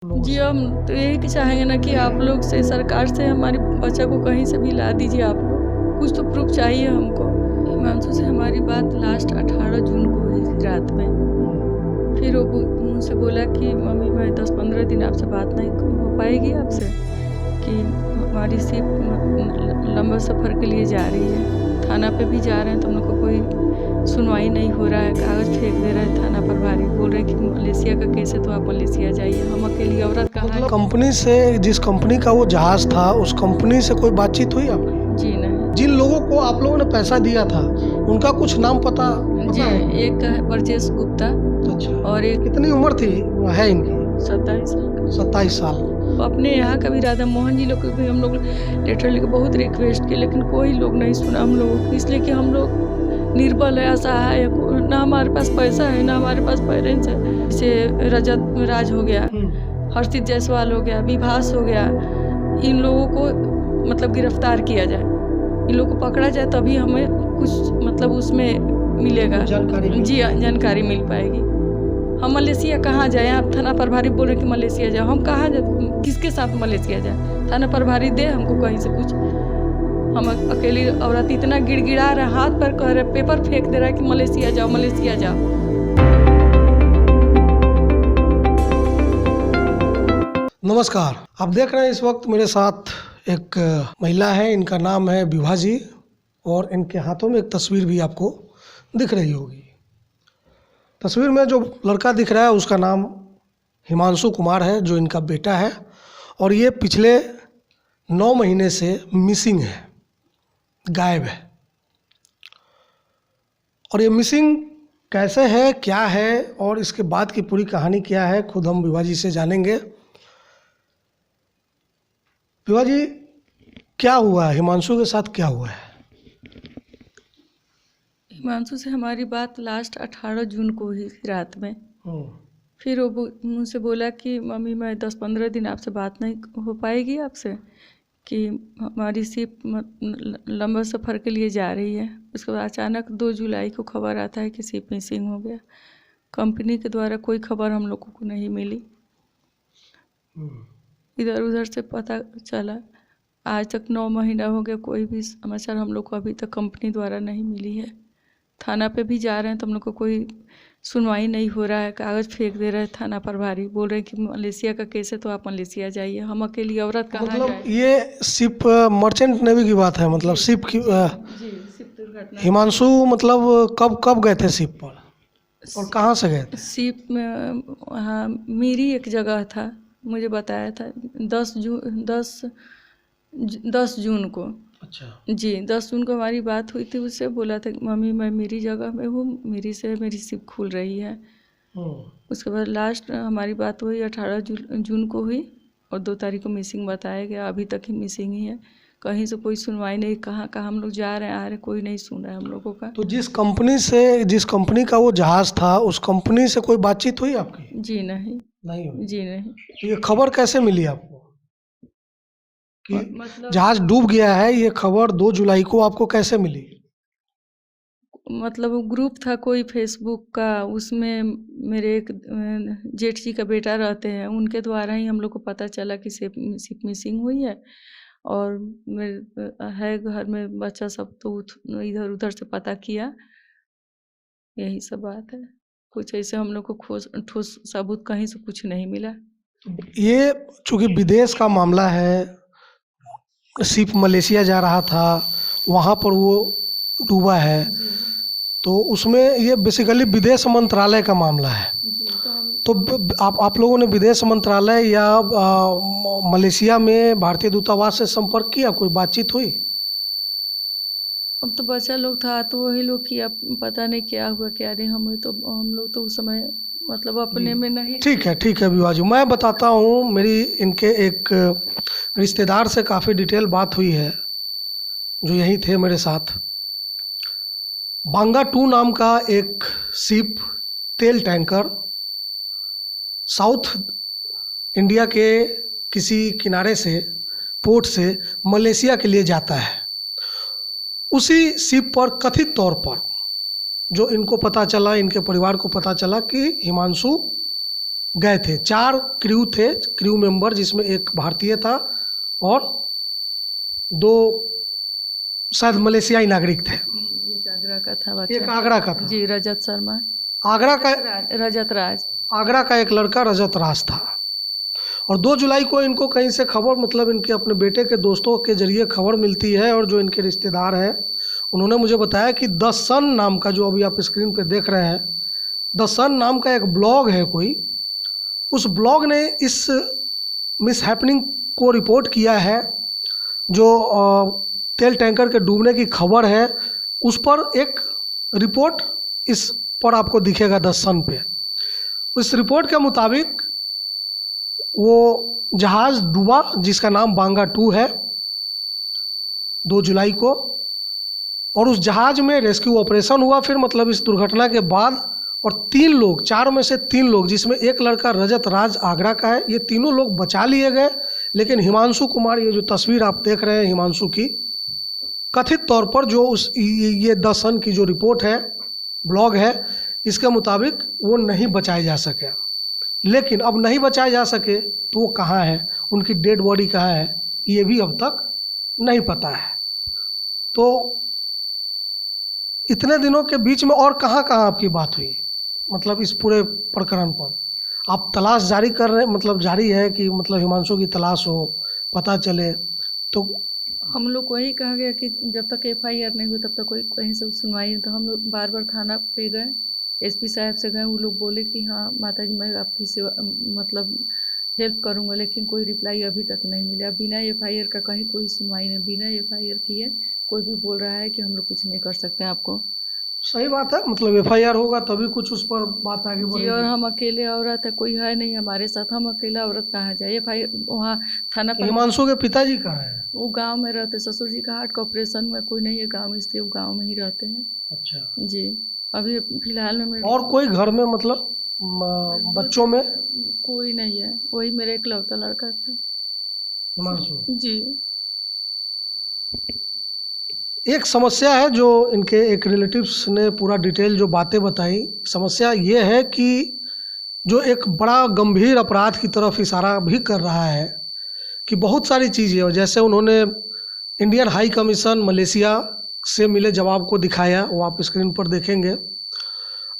लोगों जी, से। हम तो यही चाहेंगे ना कि आप लोग से सरकार से हमारे बच्चा को कहीं से भी ला दीजिए आप लोग। कुछ तो प्रूफ़ चाहिए हमको। हिमांशु से हमारी बात लास्ट 18 जून को हुई थी रात में। फिर वो मुझसे बोला कि मम्मी मैं 10-15 दिन आपसे बात नहीं हो पाएगी आपसे कि हमारी शिप लंबा सफ़र के लिए जा रही है। थाना पे भी जा रहे हैं तो हम लोग को कोई सुनवाई नहीं हो रहा है, कागज़ फेंक दे रहा है थाना प्रभारी, बोल रहे हैं कि मलेशिया का केस है तो आप मलेशिया जाइए। हम अकेली औरत कहाँ मतलब कंपनी से, जिस कंपनी का वो जहाज़ था, उस कंपनी से कोई बातचीत हुई आपकी? जी नहीं। जिन लोगों को आप लोगों ने पैसा दिया था, उनका कुछ नाम पता जी, है? एक का है ब्रजेश गुप्ता अच्छा। और एक कितनी उम्र थी है इनकी? 27 साल का। 27 साल। अपने यहाँ का भी राधा मोहन जी लोग को भी हम लोग लेटर लिख बहुत रिक्वेस्ट किए, लेकिन कोई लोग नहीं सुना हम लोगों को, इसलिए कि हम लोग निर्बल है, असहाय है, ना हमारे पास पैसा है ना हमारे पास पेरेंट्स है। जैसे रजत राज हो गया, हर्षित जायसवाल हो गया, विभास हो गया, इन लोगों को मतलब गिरफ्तार किया जाए, इन लोगों को पकड़ा जाए तभी हमें कुछ मतलब उसमें मिलेगा, जी जानकारी मिल पाएगी। हम मलेशिया कहाँ जाएँ? आप थाना प्रभारी बोल रहे कि मलेशिया जाओ, हम कहाँ जाए, किसके साथ मलेशिया जाए? थाना प्रभारी दे हमको कहीं से कुछ। हम अकेली औरत इतना गिड़गिड़ा रहे, हाथ पर कह रहे, पेपर फेंक दे रहा है कि मलेशिया जाओ मलेशिया जाओ। नमस्कार, आप देख रहे हैं इस वक्त मेरे साथ एक महिला है, इनका नाम है विभा जी, और इनके हाथों में एक तस्वीर भी आपको दिख रही होगी। तस्वीर में जो लड़का दिख रहा है उसका नाम हिमांशु कुमार है, जो इनका बेटा है, और ये पिछले 9 महीने से मिसिंग है, गायब है। और ये मिसिंग कैसे है, क्या है, और इसके बाद की पूरी कहानी क्या है, खुद हम विभा जी से जानेंगे। विभा जी, क्या हुआ है? हिमांशु के साथ क्या हुआ है? हिमांशु से हमारी बात लास्ट 18 जून को हुई थी रात में। फिर वो मुझसे बोला कि मम्मी मैं 10-15 दिन आपसे बात नहीं हो पाएगी आपसे कि हमारी शिप लंबा सफ़र के लिए जा रही है। उसके बाद अचानक 2 जुलाई को खबर आता है कि शिप मिसिंग हो गया। कंपनी के द्वारा कोई खबर हम लोगों को नहीं मिली, इधर उधर से पता चला। आज तक 9 महीना हो गया, कोई भी समाचार हम लोग को अभी तक कंपनी द्वारा नहीं मिली है। थाना पे भी जा रहे हैं तो हम लोग को कोई सुनवाई नहीं हो रहा है, कागज़ फेंक दे रहा है थाना प्रभारी, बोल रहे हैं कि मलेशिया का केस है तो आप मलेशिया जाइए। हम अकेली औरत कहाँ मतलब जाएं? ये शिप मर्चेंट नेवी की बात है, मतलब शिप की जी, शिप दुर्घटना। हिमांशु मतलब कब कब गए थे शिप पर और कहाँ से गए थे? शिप में हाँ मेरी एक जगह था, मुझे बताया था 10 जून को। अच्छा। जी 10 जून को हमारी बात हुई थी, उससे बोला था मम्मी मैं मेरी जगह में हूँ, मेरी शिप खुल रही है। उसके बाद लास्ट हमारी बात हुई 18 जून को हुई और 2 तारीख को मिसिंग बताया गया। अभी तक ही मिसिंग ही है, कहीं से कोई सुनवाई नहीं। कहाँ कहाँ हम लोग जा रहे हैं आ रहे, कोई नहीं सुन रहा है हम लोगों का। तो जिस कंपनी का वो जहाज़ था, उस कंपनी से कोई बातचीत हुई आपकी? जी नहीं। नहीं हुई। जी नहीं। तो ये खबर कैसे मिली आपको कि मतलब जहाज़ डूब गया है? ये खबर 2 जुलाई को आपको कैसे मिली? वो ग्रुप था कोई फेसबुक का, उसमें मेरे एक जेठ जी का बेटा रहते हैं, उनके द्वारा ही हम लोग को पता चला कि शिप मिसिंग हुई है। और मेरे है घर में बच्चा सब, तो इधर उधर से पता किया, यही सब बात है। कुछ ऐसे हम लोग को ठोस सबूत कहीं से कुछ नहीं मिला। ये चूँकि विदेश का मामला है, शिप मलेशिया जा रहा था, वहाँ पर वो डूबा है, तो उसमें ये बेसिकली विदेश मंत्रालय का मामला है। तो आप लोगों ने विदेश मंत्रालय या मलेशिया में भारतीय दूतावास से संपर्क किया? कोई बातचीत हुई? अब तो बच्चा लोग था तो वही लोग किया, पता नहीं क्या हुआ क्या नहीं। हम लोग तो उस समय मतलब अपने में नहीं। ठीक है विभा जी, मैं बताता हूँ। मेरी इनके एक रिश्तेदार से काफ़ी डिटेल बात हुई है, जो यहीं थे मेरे साथ। बांगा 2 नाम का एक शिप, तेल टैंकर, साउथ इंडिया के किसी किनारे से, पोर्ट से मलेशिया के लिए जाता है। उसी शिप पर कथित तौर पर जो इनको पता चला, इनके परिवार को पता चला कि हिमांशु गए थे। 4 क्रू थे, क्रू मेंबर, जिसमें एक भारतीय था और 2 शायद मलेशियाई नागरिक थे। एक आगरा का था एक बच्चा। आगरा का था। जी, रजत शर्मा। आगरा का रजत राज। आगरा का एक लड़का रजत राज था। और 2 जुलाई को इनको कहीं से खबर, मतलब इनके अपने बेटे के दोस्तों के जरिए खबर मिलती है, और जो इनके रिश्तेदार हैं उन्होंने मुझे बताया कि द सन नाम का, जो अभी आप स्क्रीन पे देख रहे हैं, द सन नाम का एक ब्लॉग है कोई, उस ब्लॉग ने इस मिस हैपनिंग को रिपोर्ट किया है। जो तेल टैंकर के डूबने की खबर है, उस पर एक रिपोर्ट इस पर आपको दिखेगा द सन पे। उस रिपोर्ट के मुताबिक वो जहाज़ डूबा जिसका नाम बांगा 2 है 2 जुलाई को, और उस जहाज़ में रेस्क्यू ऑपरेशन हुआ। फिर मतलब इस दुर्घटना के बाद, और 3 लोग, 4 में से 3 लोग, जिसमें एक लड़का रजत राज आगरा का है, ये तीनों लोग बचा लिए गए। लेकिन हिमांशु कुमार, ये जो तस्वीर आप देख रहे हैं हिमांशु की, कथित तौर पर जो ये द सन की जो रिपोर्ट है, ब्लॉग है, इसके मुताबिक वो नहीं बचाए जा सके। लेकिन अब नहीं बचाए जा सके तो वो कहाँ है, उनकी डेड बॉडी कहाँ है, ये भी अब तक नहीं पता है। तो इतने दिनों के बीच में और कहाँ कहाँ आपकी बात हुई, मतलब इस पूरे प्रकरण पर आप तलाश जारी कर रहे, मतलब जारी है कि मतलब हिमांशु की तलाश हो, पता चले? तो हम लोग को वही कहा गया कि जब तक FIR नहीं हुई तब तक कोई कहीं से सुनवाई नहीं। तो हम लोग बार बार थाना पे गए, SP साहब से गए, वो लोग बोले कि हाँ माता जी मैं आपकी सेवा मतलब हेल्प करूँगा, लेकिन कोई रिप्लाई अभी तक नहीं मिला। बिना FIR का कहीं कोई सुनवाई नहीं, बिना FIR किए कोई भी बोल रहा है कि हम लोग कुछ नहीं कर सकते आपको। सही बात है, मतलब FIR होगा तभी कुछ उस पर बात आगे जी, बढ़ेगी। और हम अकेले औरत है, कोई है नहीं हमारे साथ, हम अकेला औरत कहाँ जाए? FIR वहाँ थाना पर। हिमांशु के पिताजी कहाँ हैं? वो गांव में रहते, ससुर जी का हार्ट का ऑपरेशन में, कोई नहीं है गांव में, इसलिए वो गांव में ही रहते हैं। अच्छा। जी, अभी फिलहाल में मेरे और कोई घर में, मतलब बच्चों में? कोई नहीं है, वही मेरा इकलौता लड़का था। हिमांशु। जी। एक समस्या है जो इनके एक रिलेटिव्स ने पूरा डिटेल जो बातें बताई। समस्या ये है कि जो एक बड़ा गंभीर अपराध की तरफ इशारा भी कर रहा है कि बहुत सारी चीज़ें, और जैसे उन्होंने इंडियन हाई कमीशन मलेशिया से मिले जवाब को दिखाया, वो आप स्क्रीन पर देखेंगे,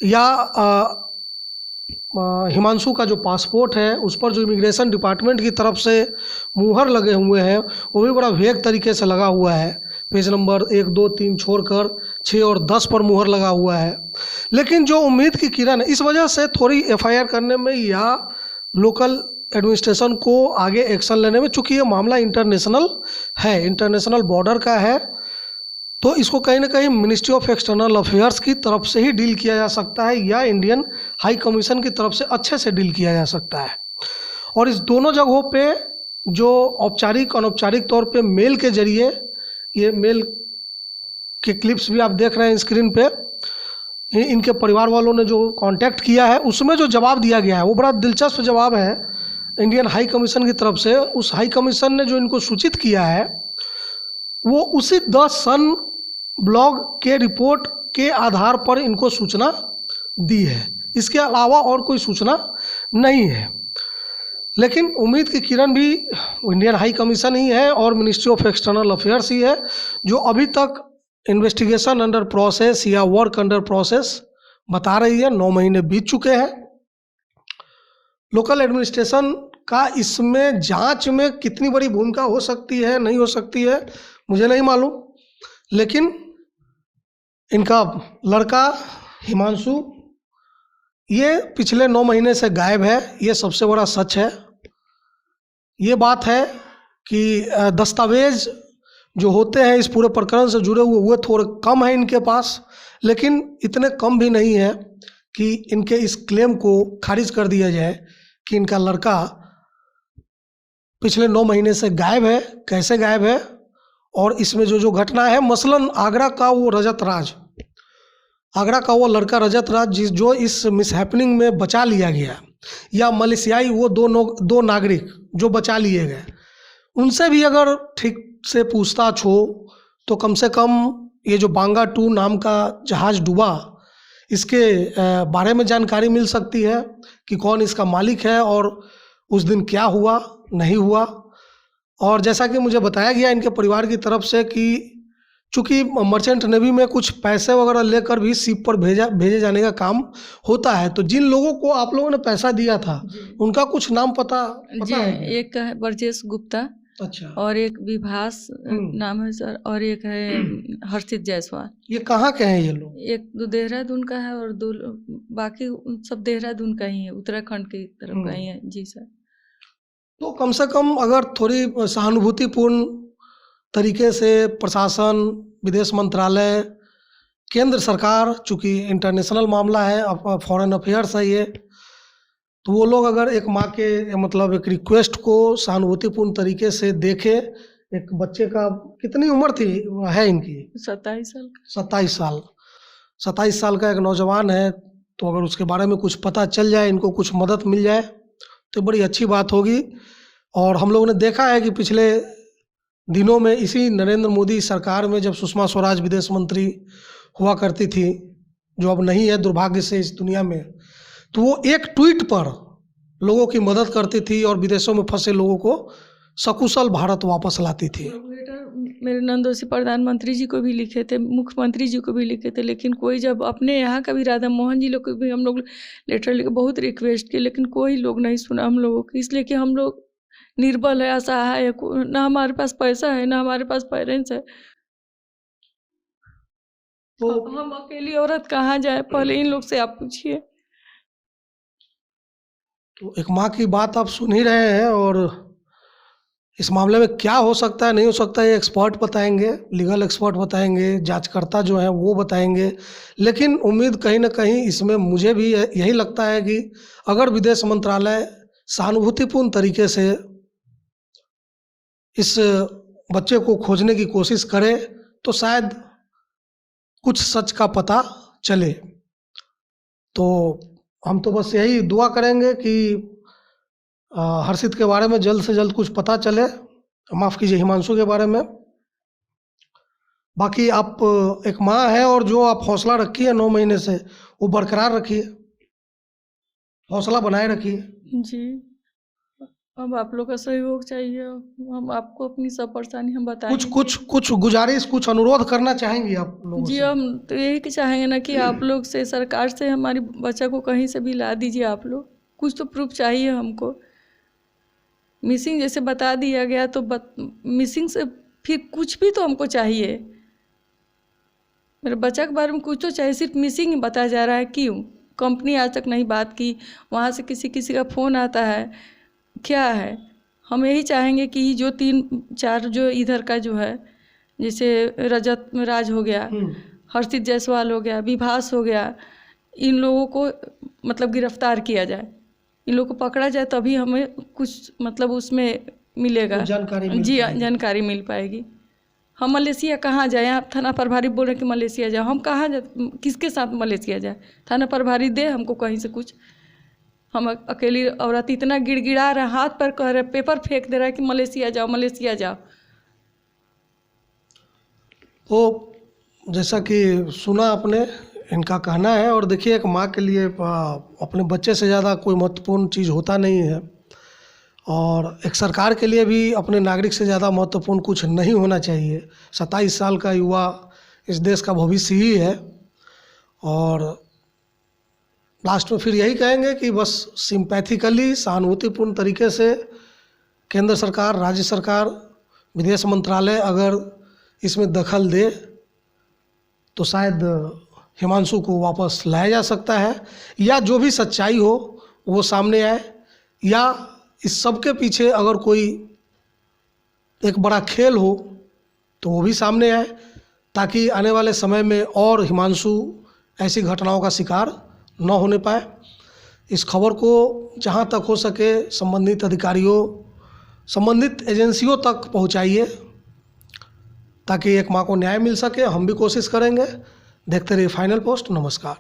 या हिमांशु का जो पासपोर्ट है उस पर जो इमिग्रेशन डिपार्टमेंट की तरफ से मुहर लगे हुए हैं वो भी बड़ा वेग तरीके से लगा हुआ है। पेज नंबर 1, 2, 3 छोड़कर 6 और 10 पर मुहर लगा हुआ है। लेकिन जो उम्मीद की किरण है, इस वजह से थोड़ी FIR करने में या लोकल एडमिनिस्ट्रेशन को आगे एक्शन लेने में, चूँकि ये मामला इंटरनेशनल है, इंटरनेशनल बॉर्डर का है, तो इसको कहीं ना कहीं मिनिस्ट्री ऑफ एक्सटर्नल अफेयर्स की तरफ से ही डील किया जा सकता है, या इंडियन हाई कमीशन की तरफ से अच्छे से डील किया जा सकता है। और इस दोनों जगहों पे जो औपचारिक अनौपचारिक तौर पे मेल के जरिए, ये मेल के क्लिप्स भी आप देख रहे हैं स्क्रीन पे, इनके परिवार वालों ने जो कांटेक्ट किया है उसमें जो जवाब दिया गया है वो बड़ा दिलचस्प जवाब है इंडियन हाई कमीशन की तरफ से। उस हाई कमीशन ने जो इनको सूचित किया है वो उसी द सन ब्लॉग के रिपोर्ट के आधार पर इनको सूचना दी है, इसके अलावा और कोई सूचना नहीं है। लेकिन उम्मीद की किरण भी इंडियन हाई कमीशन ही है और मिनिस्ट्री ऑफ एक्सटर्नल अफेयर्स ही है, जो अभी तक इन्वेस्टिगेशन अंडर प्रोसेस या वर्क अंडर प्रोसेस बता रही है। 9 महीने बीत चुके हैं। लोकल एडमिनिस्ट्रेशन का इसमें जांच में कितनी बड़ी भूमिका हो सकती है, नहीं हो सकती है, मुझे नहीं मालूम। लेकिन इनका लड़का हिमांशु ये पिछले 9 महीने से गायब है, ये सबसे बड़ा सच है। ये बात है कि दस्तावेज जो होते हैं इस पूरे प्रकरण से जुड़े हुए वो थोड़े कम है इनके पास, लेकिन इतने कम भी नहीं है कि इनके इस क्लेम को खारिज कर दिया जाए कि इनका लड़का पिछले 9 महीने से गायब है। कैसे गायब है, और इसमें जो घटना है, मसलन आगरा का वो रजत राज, आगरा का वो लड़का रजत राज जो इस मिसहैपनिंग में बचा लिया गया, या मलेशियाई वो दो नागरिक जो बचा लिए गए, उनसे भी अगर ठीक से पूछताछ हो तो कम से कम ये जो बांगा 2 नाम का जहाज़ डूबा, इसके बारे में जानकारी मिल सकती है कि कौन इसका मालिक है और उस दिन क्या हुआ नहीं हुआ। और जैसा कि मुझे बताया गया इनके परिवार की तरफ से कि चूँकि मर्चेंट नेवी में कुछ पैसे वगैरह लेकर भी शिप पर भेजे जाने का काम होता है, तो जिन लोगों को आप लोगों ने पैसा दिया था उनका कुछ नाम पता जी है? एक का है ब्रजेश गुप्ता अच्छा। और एक विभास नाम है सर, और एक है हर्षित जायसवाल। ये कहाँ के हैं ये लोग? एक दो देहरादून का है और दो बाकी सब देहरादून का ही है, उत्तराखंड की तरफ का ही है। जी सर। तो कम से कम अगर थोड़ी सहानुभूतिपूर्ण तरीके से प्रशासन, विदेश मंत्रालय, केंद्र सरकार, चूँकि इंटरनेशनल मामला है, फॉरेन अफेयर्स है ये, तो वो लोग अगर एक माँ के मतलब एक रिक्वेस्ट को सहानुभूतिपूर्ण तरीके से देखे। एक बच्चे का कितनी उम्र थी है इनकी? 27 साल। 27 साल। 27 साल का एक नौजवान है, तो अगर उसके बारे में कुछ पता चल जाए, इनको कुछ मदद मिल जाए तो बड़ी अच्छी बात होगी। और हम लोगों ने देखा है कि पिछले दिनों में इसी नरेंद्र मोदी सरकार में जब सुषमा स्वराज विदेश मंत्री हुआ करती थी, जो अब नहीं है दुर्भाग्य से इस दुनिया में, तो वो एक ट्वीट पर लोगों की मदद करती थी और विदेशों में फंसे लोगों को सकुशल भारत वापस लाती थी। मेरे नंदोसी प्रधानमंत्री जी को भी लिखे थे, मुख्यमंत्री जी को भी लिखे थे, लेकिन कोई जब अपने यहाँ का भी राधा मोहन जी लोग को भी हम लोग लेटर लिखे, बहुत रिक्वेस्ट किए, लेकिन कोई लोग नहीं सुना हम लोगों की। इसलिए कि हम लोग निर्बल है, असहाय है, ना हमारे पास पैसा है, ना हमारे पास पेरेंट्स है। तो हम अकेली औरत कहाँ जाए, पहले इन लोग से आप पूछिए। तो एक माँ की बात आप सुन ही रहे हैं, और इस मामले में क्या हो सकता है नहीं हो सकता है ये एक्सपर्ट बताएंगे, लीगल एक्सपर्ट बताएंगे, जांचकर्ता जो हैं वो बताएंगे। लेकिन उम्मीद कहीं ना कहीं इसमें मुझे भी यही लगता है कि अगर विदेश मंत्रालय सहानुभूतिपूर्ण तरीके से इस बच्चे को खोजने की कोशिश करे तो शायद कुछ सच का पता चले। तो हम तो बस यही दुआ करेंगे कि हर्षित के बारे में जल्द से जल्द कुछ पता चले, माफ़ कीजिए हिमांशु के बारे में। बाकी आप एक माँ है और जो आप हौसला रखी है 9 महीने से, वो बरकरार रखिए, हौसला बनाए रखिए। जी, अब आप लोग का सहयोग चाहिए, हम आपको अपनी सब परेशानी हम बताएंगे। कुछ गुजारिश, कुछ अनुरोध करना चाहेंगी आप लोगों जी से? हम तो यही चाहेंगे ना कि आप लोग से, सरकार से हमारी बच्चा को कहीं से भी ला दीजिए आप लोग। कुछ तो प्रूफ चाहिए हमको। मिसिंग जैसे बता दिया गया तो मिसिंग से फिर कुछ भी तो हमको चाहिए। मेरे बच्चा के बारे में कुछ तो चाहिए, सिर्फ मिसिंग ही बताया जा रहा है। क्यों? कंपनी आज तक नहीं बात की, वहाँ से किसी का फ़ोन आता है, क्या है? हम यही चाहेंगे कि जो 3-4 जो इधर का जो है, जैसे रजत राज हो गया, हर्षित जायसवाल हो गया, विभास हो गया, इन लोगों को मतलब गिरफ्तार किया जाए, इन लोगों को पकड़ा जाए, तभी हमें कुछ मतलब उसमें मिलेगा, जानकारी मिल पाएगी। हम मलेशिया कहाँ जाए? आप थाना प्रभारी बोल रहे कि मलेशिया जाओ, हम कहाँ जाए? किसके साथ मलेशिया जाए? थाना प्रभारी दे हमको कहीं से कुछ। हम अकेली औरत इतना गिड़गिड़ा रहे, हाथ पर कह रहे, पेपर फेंक दे रहा है कि मलेशिया जाओ, मलेशिया जाओ। तो जैसा कि सुना आपने, इनका कहना है, और देखिए एक माँ के लिए अपने बच्चे से ज़्यादा कोई महत्वपूर्ण चीज़ होता नहीं है, और एक सरकार के लिए भी अपने नागरिक से ज़्यादा महत्वपूर्ण कुछ नहीं होना चाहिए। 27 साल का युवा इस देश का भविष्य ही है। और लास्ट में फिर यही कहेंगे कि बस सिंपैथिकली, सहानुभूतिपूर्ण तरीके से केंद्र सरकार, राज्य सरकार, विदेश मंत्रालय अगर इसमें दखल दे तो शायद हिमांशु को वापस लाया जा सकता है, या जो भी सच्चाई हो वो सामने आए, या इस सब के पीछे अगर कोई एक बड़ा खेल हो तो वो भी सामने आए, ताकि आने वाले समय में और हिमांशु ऐसी घटनाओं का शिकार न होने पाए। इस खबर को जहाँ तक हो सके संबंधित अधिकारियों, संबंधित एजेंसियों तक पहुँचाइए, ताकि एक माँ को न्याय मिल सके। हम भी कोशिश करेंगे। देखते रहिए फाइनल पोस्ट। नमस्कार।